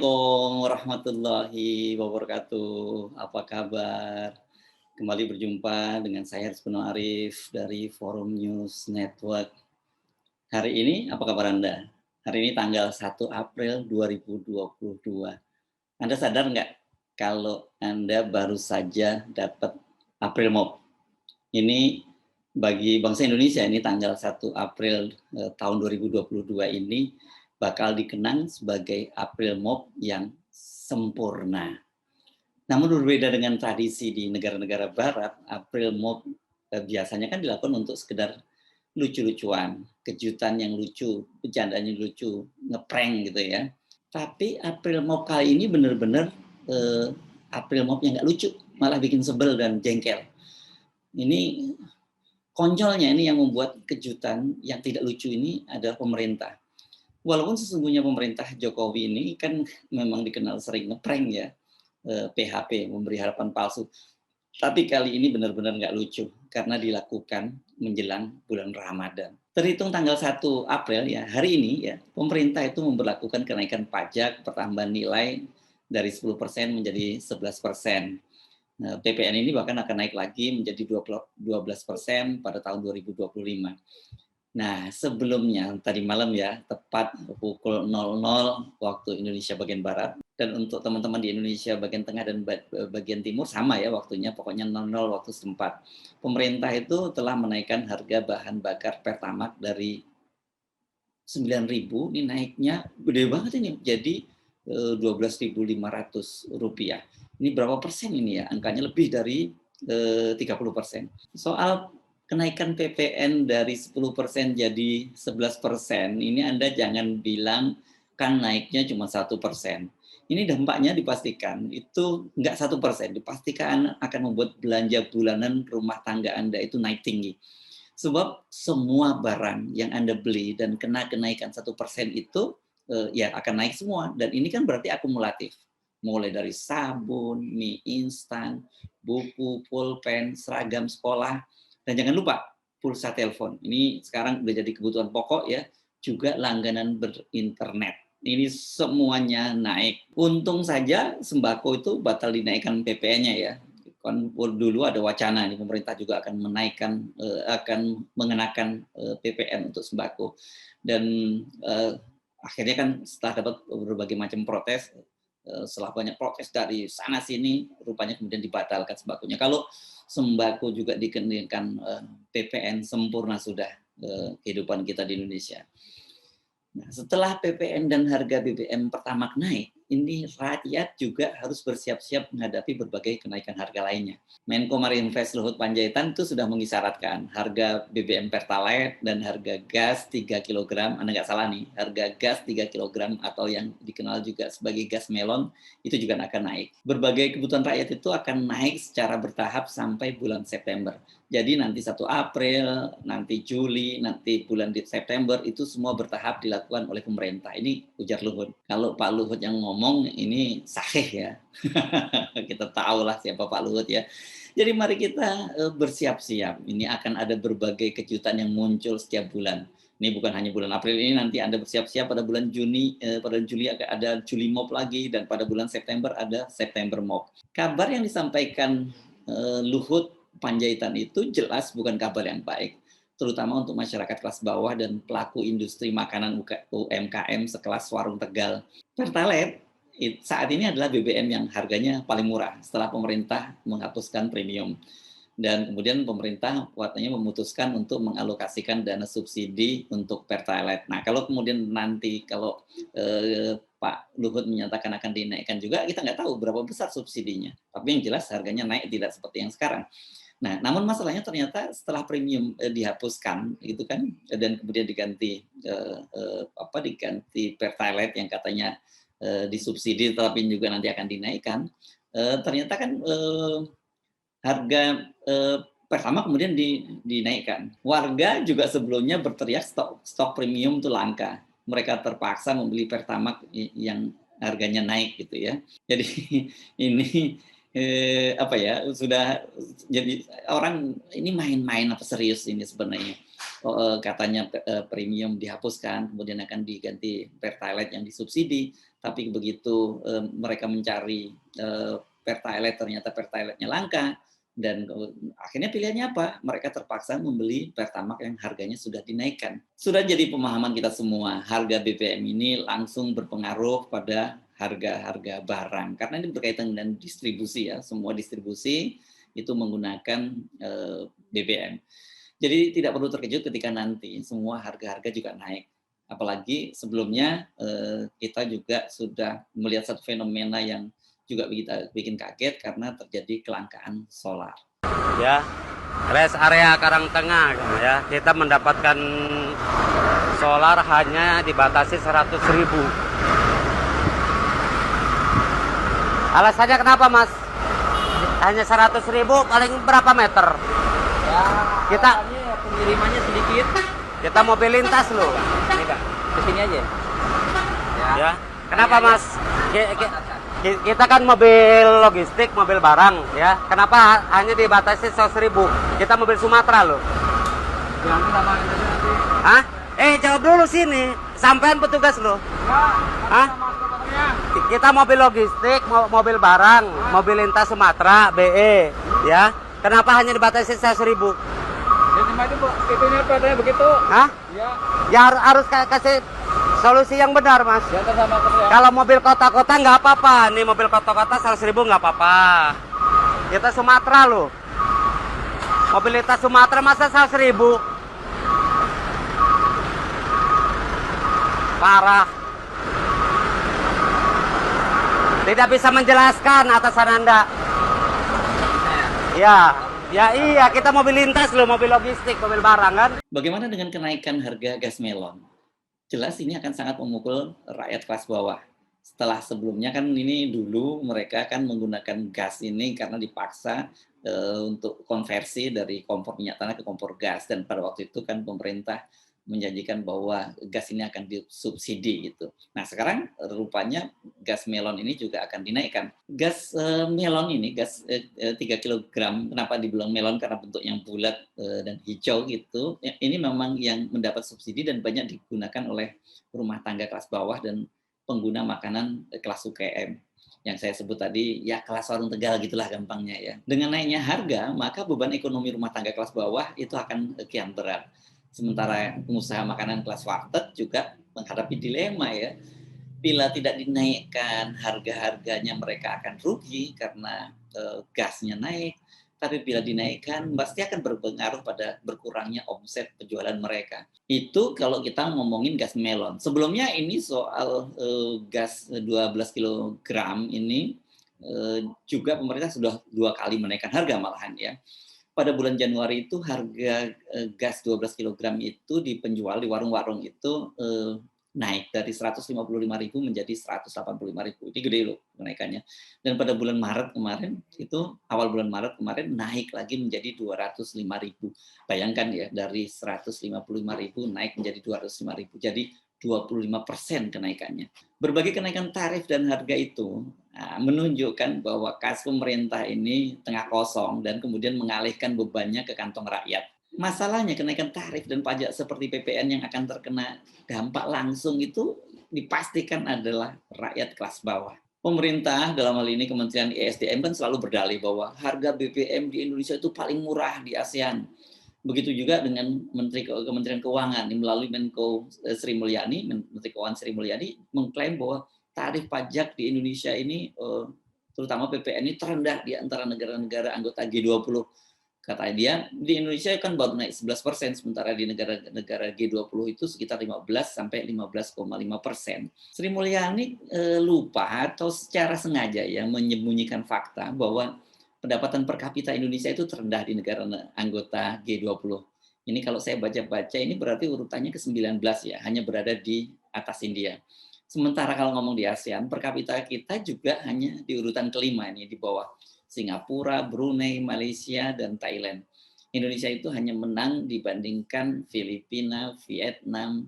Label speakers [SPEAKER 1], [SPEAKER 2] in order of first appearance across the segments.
[SPEAKER 1] Assalamualaikum warahmatullahi wabarakatuh. Apa kabar? Kembali berjumpa dengan saya Rizky Arif dari Forum News Network. Hari ini apa kabar Anda? Hari ini tanggal 1 April 2022. Anda sadar nggak kalau Anda baru saja dapat April Mop? Ini bagi bangsa Indonesia ini tanggal 1 April tahun 2022 ini bakal dikenang sebagai April Mop yang sempurna. Namun berbeda dengan tradisi di negara-negara barat, April Mop biasanya kan dilakukan untuk sekedar lucu-lucuan, kejutan yang lucu, bercandaan yang lucu, ngeprank gitu ya. Tapi April Mop kali ini benar-benar April Mop yang nggak lucu, malah bikin sebel dan jengkel. Ini konyolnya ini yang membuat kejutan yang tidak lucu ini adalah pemerintah. Walaupun sesungguhnya pemerintah Jokowi ini kan memang dikenal sering ngeprank ya, PHP, memberi harapan palsu. Tapi kali ini benar-benar nggak lucu karena dilakukan menjelang bulan Ramadan. Terhitung tanggal 1 April ya, hari ini ya, pemerintah itu memberlakukan kenaikan pajak pertambahan nilai dari 10% menjadi 11%. Nah, PPN ini bahkan akan naik lagi menjadi 12% pada tahun 2025. Nah, sebelumnya tadi malam ya, tepat pukul 00 waktu Indonesia bagian Barat, dan untuk teman-teman di Indonesia bagian Tengah dan bagian Timur sama ya waktunya, pokoknya 00 waktu setempat. Pemerintah itu telah menaikkan harga bahan bakar Pertamax dari 9.000, ini naiknya gede banget ini, jadi Rp12.500. Ini berapa persen ini ya? Angkanya lebih dari 30%. Soal kenaikan PPN dari 10% jadi 11%, ini Anda jangan bilang kan naiknya cuma 1%. Ini dampaknya dipastikan itu nggak 1%, dipastikan akan membuat belanja bulanan rumah tangga Anda itu naik tinggi. Sebab semua barang yang Anda beli dan kena kenaikan 1% itu ya akan naik semua, dan ini kan berarti akumulatif. Mulai dari sabun, mie instan, buku, pulpen, seragam sekolah, dan jangan lupa pulsa telepon. Ini sekarang udah jadi kebutuhan pokok ya, juga langganan berinternet. Ini semuanya naik. Untung saja sembako itu batal dinaikkan PPN-nya ya. Kan dulu ada wacana nih pemerintah juga akan menaikkan akan mengenakan PPN untuk sembako, dan akhirnya kan setelah dapat berbagai macam protes, setelah banyak protes dari sana sini, rupanya kemudian dibatalkan sembakonya. Kalau sembako juga dikenakan PPN, sempurna sudah kehidupan kita di Indonesia. Nah, setelah PPN dan harga BBM Pertamax naik, ini rakyat juga harus bersiap-siap menghadapi berbagai kenaikan harga lainnya. Menko Marinvest Luhut Panjaitan itu sudah mengisyaratkan harga BBM Pertalite dan harga gas 3 kg, Anda nggak salah nih, harga gas 3 kg atau yang dikenal juga sebagai gas melon, itu juga akan naik. Berbagai kebutuhan rakyat itu akan naik secara bertahap sampai bulan September. Jadi nanti 1 April, nanti Juli, nanti bulan September, itu semua bertahap dilakukan oleh pemerintah. Ini ujar Luhut. Kalau Pak Luhut yang ngomong, ini sahih ya. Kita tahulah siapa Pak Luhut ya. Jadi mari kita bersiap-siap. Ini akan ada berbagai kejutan yang muncul setiap bulan. Ini bukan hanya bulan April ini, nanti Anda bersiap-siap pada bulan Juni, pada Juli ada Juli Mop lagi, dan pada bulan September ada September Mop. Kabar yang disampaikan Luhut Panjaitan itu jelas bukan kabar yang baik, terutama untuk masyarakat kelas bawah dan pelaku industri makanan UMKM sekelas warung Tegal. Pertalite saat ini adalah BBM yang harganya paling murah setelah pemerintah menghapuskan premium. Dan kemudian pemerintah katanya memutuskan untuk mengalokasikan dana subsidi untuk Pertalite. Nah, kalau kemudian nanti kalau Pak Luhut menyatakan akan dinaikkan juga, kita nggak tahu berapa besar subsidinya. Tapi yang jelas harganya naik, tidak seperti yang sekarang. Nah, namun masalahnya ternyata setelah premium dihapuskan, gitu kan, dan kemudian diganti diganti Pertalite yang katanya disubsidi, tapi juga nanti akan dinaikkan. Ternyata kan harga pertama kemudian dinaikkan. Warga juga sebelumnya berteriak stok premium itu langka. Mereka terpaksa membeli Pertamax yang harganya naik gitu ya. Jadi ini sudah jadi orang ini main-main apa serius ini sebenarnya. katanya premium dihapuskan, kemudian akan diganti Pertalite yang disubsidi, tapi begitu mereka mencari Pertalite, ternyata Pertalite-nya langka, dan akhirnya pilihannya apa? Mereka terpaksa membeli Pertamax yang harganya sudah dinaikkan. Sudah jadi pemahaman kita semua, harga BBM ini langsung berpengaruh pada harga-harga barang, karena ini berkaitan dengan distribusi ya, semua distribusi itu menggunakan BBM. Jadi tidak perlu terkejut ketika nanti semua harga-harga juga naik. Apalagi sebelumnya kita juga sudah melihat satu fenomena yang juga bikin kaget karena terjadi kelangkaan solar.
[SPEAKER 2] Ya, rest area Karangtengah ya, kita mendapatkan solar hanya dibatasi 100.000. Alasannya kenapa, Mas? Hanya 100.000, paling berapa meter?
[SPEAKER 3] Ya,
[SPEAKER 2] Kita
[SPEAKER 3] pengirimannya sedikit.
[SPEAKER 2] kita mobil lintas loh.
[SPEAKER 3] Ini Kak, kesini aja.
[SPEAKER 2] Ya. Kenapa, Mas? Kita kan mobil logistik, mobil barang ya. Kenapa hanya dibatasi 100.000? Kita mobil Sumatera loh.
[SPEAKER 3] Yang sama aja nanti.
[SPEAKER 2] Hah? Jawab dulu sini. Sampean petugas loh. Hah? Kita mobil logistik, mobil barang, mobil lintas Sumatera, BE, ya. Kenapa hanya dibatasi 100.000?
[SPEAKER 3] Ya cuma itu itunya padanya begitu.
[SPEAKER 2] Hah?
[SPEAKER 3] Ya.
[SPEAKER 2] Ya harus kasih solusi yang benar, Mas.
[SPEAKER 3] Ya sama ya.
[SPEAKER 2] Kalau mobil kota-kota nggak apa-apa. Nih mobil kota-kota 100.000 nggak apa-apa. Kita Sumatera loh. Mobilitas Sumatera masa 100.000? Parah. Tidak bisa menjelaskan atasan Anda. Ya, iya kita mobil lintas loh, mobil logistik, mobil barang kan.
[SPEAKER 1] Bagaimana dengan kenaikan harga gas melon? Jelas ini akan sangat memukul rakyat kelas bawah. Setelah sebelumnya kan ini dulu mereka kan menggunakan gas ini karena dipaksa untuk konversi dari kompor minyak tanah ke kompor gas, dan pada waktu itu kan pemerintah menjanjikan bahwa gas ini akan disubsidi gitu. Nah sekarang rupanya gas melon ini juga akan dinaikkan. Gas melon ini, gas 3 kg, kenapa dibilang melon? Karena bentuknya bulat dan hijau gitu. Ini memang yang mendapat subsidi dan banyak digunakan oleh rumah tangga kelas bawah dan pengguna makanan kelas UKM. Yang saya sebut tadi, ya kelas warung Tegal gitulah gampangnya ya. Dengan naiknya harga, maka beban ekonomi rumah tangga kelas bawah itu akan kian berat. Sementara pengusaha makanan kelas warteg juga menghadapi dilema ya. Bila tidak dinaikkan, harga-harganya mereka akan rugi karena gasnya naik. Tapi bila dinaikkan, pasti akan berpengaruh pada berkurangnya omset penjualan mereka. Itu kalau kita ngomongin gas melon. Sebelumnya ini soal gas 12 kg ini juga pemerintah sudah 2 kali menaikkan harga malahan ya. Pada bulan Januari itu harga gas 12 kg itu dipenjual di warung-warung itu naik dari 155.000 menjadi 185.000. Ini gede loh kenaikannya. Dan pada bulan Maret kemarin itu, awal bulan Maret kemarin naik lagi menjadi 205.000. Bayangkan ya, dari 155.000 naik menjadi 205.000. Jadi 25% kenaikannya. Berbagai kenaikan tarif dan harga itu menunjukkan bahwa kas pemerintah ini tengah kosong dan kemudian mengalihkan bebannya ke kantong rakyat. Masalahnya kenaikan tarif dan pajak seperti PPN yang akan terkena dampak langsung itu dipastikan adalah rakyat kelas bawah. Pemerintah dalam hal ini Kementerian ESDM kan selalu berdalih bahwa harga BBM di Indonesia itu paling murah di ASEAN. Begitu juga dengan Kementerian Keuangan melalui Menko Sri Mulyani, Menteri Keuangan Sri Mulyani mengklaim bahwa tarif pajak di Indonesia ini, terutama PPN ini terendah di antara negara-negara anggota G20. Kata dia, di Indonesia kan baru naik 11%, sementara di negara-negara G20 itu sekitar 15 sampai 15,5%. Sri Mulyani lupa atau secara sengaja ya menyembunyikan fakta bahwa pendapatan per kapita Indonesia itu terendah di negara anggota G20. Ini kalau saya baca-baca ini berarti urutannya ke-19 ya, hanya berada di atas India. Sementara kalau ngomong di ASEAN, per kapita kita juga hanya di urutan kelima ini, di bawah Singapura, Brunei, Malaysia, dan Thailand. Indonesia itu hanya menang dibandingkan Filipina, Vietnam,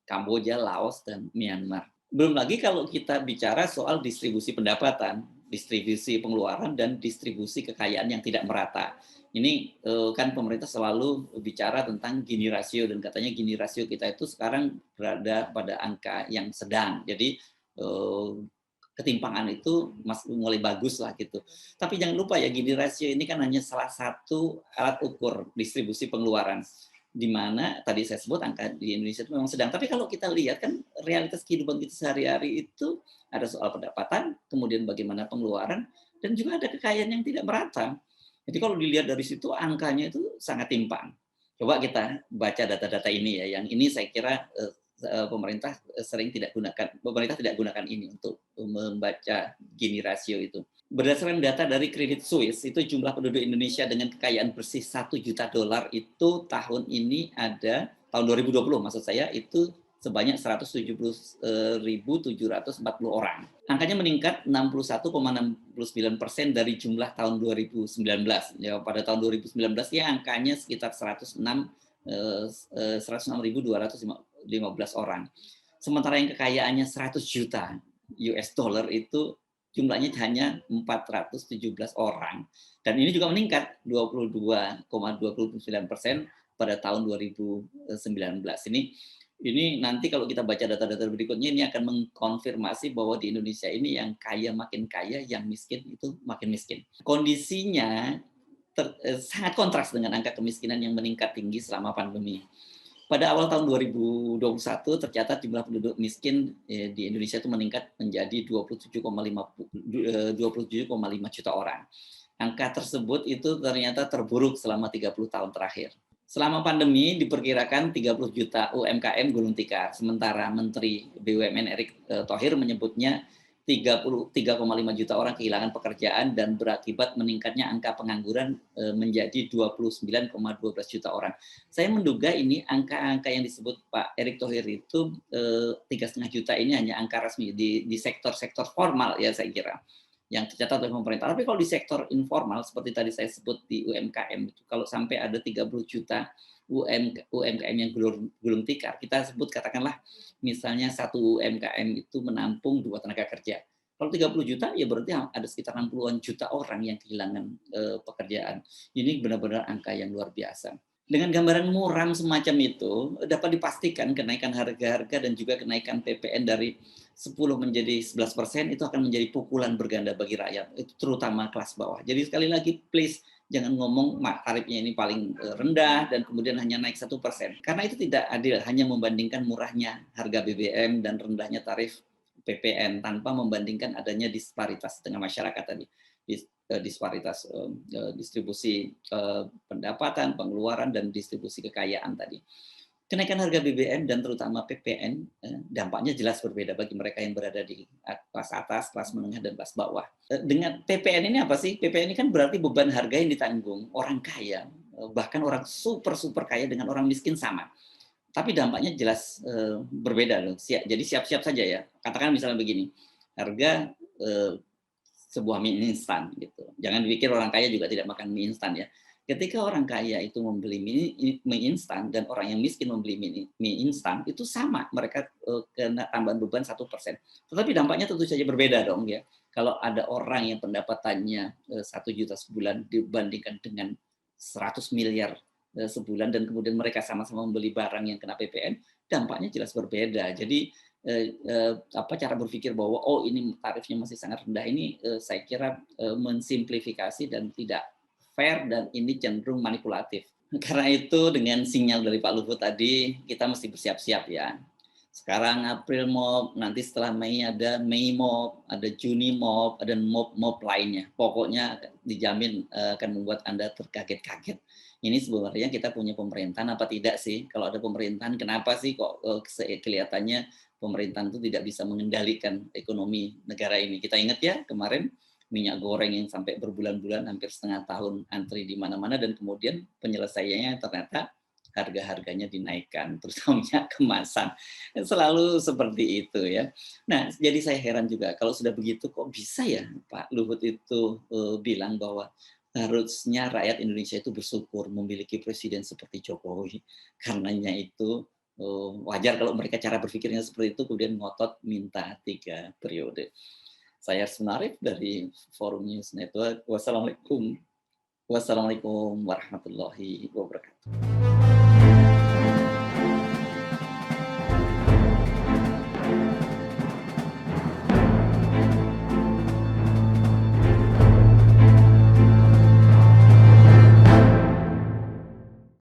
[SPEAKER 1] Kamboja, Laos, dan Myanmar. Belum lagi kalau kita bicara soal distribusi pendapatan, distribusi pengeluaran, dan distribusi kekayaan yang tidak merata. Ini kan pemerintah selalu bicara tentang Gini rasio dan katanya Gini rasio kita itu sekarang berada pada angka yang sedang. Jadi ketimpangan itu masih mulai bagus lah gitu. Tapi jangan lupa ya Gini rasio ini kan hanya salah satu alat ukur distribusi pengeluaran, di mana tadi saya sebut angka di Indonesia itu memang sedang. Tapi kalau kita lihat kan realitas kehidupan kita sehari-hari itu ada soal pendapatan, kemudian bagaimana pengeluaran, dan juga ada kekayaan yang tidak merata. Jadi kalau dilihat dari situ angkanya itu sangat timpang. Coba kita baca data-data ini ya. Yang ini saya kira pemerintah tidak gunakan ini untuk membaca Gini rasio itu. Berdasarkan data dari Credit Suisse, itu jumlah penduduk Indonesia dengan kekayaan bersih $1 juta itu tahun ini ada, tahun 2020 maksud saya, itu sebanyak 170.740 orang. Angkanya meningkat 61,69% dari jumlah tahun 2019. Ya, pada tahun 2019 ya angkanya sekitar 106.215 orang. Sementara yang kekayaannya 100 juta US dollar itu jumlahnya hanya 417 orang. Dan ini juga meningkat 22,29% pada tahun 2019. Ini nanti kalau kita baca data-data berikutnya ini akan mengkonfirmasi bahwa di Indonesia ini yang kaya makin kaya, yang miskin itu makin miskin. Kondisinya sangat kontras dengan angka kemiskinan yang meningkat tinggi selama pandemi. Pada awal tahun 2021 tercatat jumlah penduduk miskin di Indonesia itu meningkat menjadi 27,5 juta orang. Angka tersebut itu ternyata terburuk selama 30 tahun terakhir. Selama pandemi diperkirakan 30 juta UMKM gulung tikar, sementara Menteri BUMN Erick Thohir menyebutnya 3,5 juta orang kehilangan pekerjaan dan berakibat meningkatnya angka pengangguran menjadi 29,12 juta orang. Saya menduga ini angka-angka yang disebut Pak Erick Thohir itu 3,5 juta ini hanya angka resmi di sektor-sektor formal ya saya kira yang tercatat oleh pemerintah. Tapi kalau di sektor informal seperti tadi saya sebut di UMKM itu kalau sampai ada 30 juta UMKM yang gulung tikar, kita sebut katakanlah misalnya satu UMKM itu menampung 2 tenaga kerja. Kalau 30 juta ya berarti ada sekitar 60-an juta orang yang kehilangan pekerjaan. Ini benar-benar angka yang luar biasa. Dengan gambaran muram semacam itu dapat dipastikan kenaikan harga-harga dan juga kenaikan PPN dari 10 menjadi 11% itu akan menjadi pukulan berganda bagi rakyat, itu terutama kelas bawah. Jadi sekali lagi please jangan ngomong tarifnya ini paling rendah dan kemudian hanya naik 1%. Karena itu tidak adil hanya membandingkan murahnya harga BBM dan rendahnya tarif PPN tanpa membandingkan adanya disparitas dengan masyarakat tadi. Disparitas distribusi pendapatan, pengeluaran, dan distribusi kekayaan tadi. Kenaikan harga BBM dan terutama PPN dampaknya jelas berbeda bagi mereka yang berada di kelas atas, kelas menengah, dan kelas bawah. Dengan PPN ini apa sih? PPN ini kan berarti beban harga yang ditanggung orang kaya, bahkan orang super kaya dengan orang miskin sama. Tapi dampaknya jelas berbeda loh. Jadi siap-siap saja ya. Katakan misalnya begini, harga sebuah mie instan gitu. Jangan dipikir orang kaya juga tidak makan mie instan ya. Ketika orang kaya itu membeli mie instan dan orang yang miskin membeli mie instan itu sama, mereka kena tambahan beban 1%. Tetapi dampaknya tentu saja berbeda dong ya. Kalau ada orang yang pendapatannya 1 juta sebulan dibandingkan dengan 100 miliar sebulan dan kemudian mereka sama-sama membeli barang yang kena PPN, dampaknya jelas berbeda. Jadi cara berpikir bahwa ini tarifnya masih sangat rendah ini saya kira mensimplifikasi dan tidak fair dan ini cenderung manipulatif. Karena itu dengan sinyal dari Pak Luhut tadi kita mesti bersiap-siap ya. Sekarang April Mob, nanti setelah Mei ada Mei Mob, ada Juni Mob, ada Mob lainnya. Pokoknya dijamin akan membuat Anda terkaget-kaget. Ini sebenarnya kita punya pemerintahan apa tidak sih? Kalau ada pemerintahan, kenapa sih kok kelihatannya pemerintahan itu tidak bisa mengendalikan ekonomi negara ini? Kita ingat ya kemarin minyak goreng yang sampai berbulan-bulan hampir setengah tahun antri di mana-mana dan kemudian penyelesaiannya ternyata harga-harganya dinaikkan, terutama minyak kemasan. Selalu seperti itu ya. Nah, jadi saya heran juga kalau sudah begitu kok bisa ya Pak Luhut itu bilang bahwa harusnya rakyat Indonesia itu bersyukur memiliki presiden seperti Jokowi. Karenanya itu wajar kalau mereka cara berpikirnya seperti itu kemudian ngotot minta 3 periode. Saya Arsun Arif dari Forum News Network. Wassalamualaikum Wassalamualaikum warahmatullahi wabarakatuh.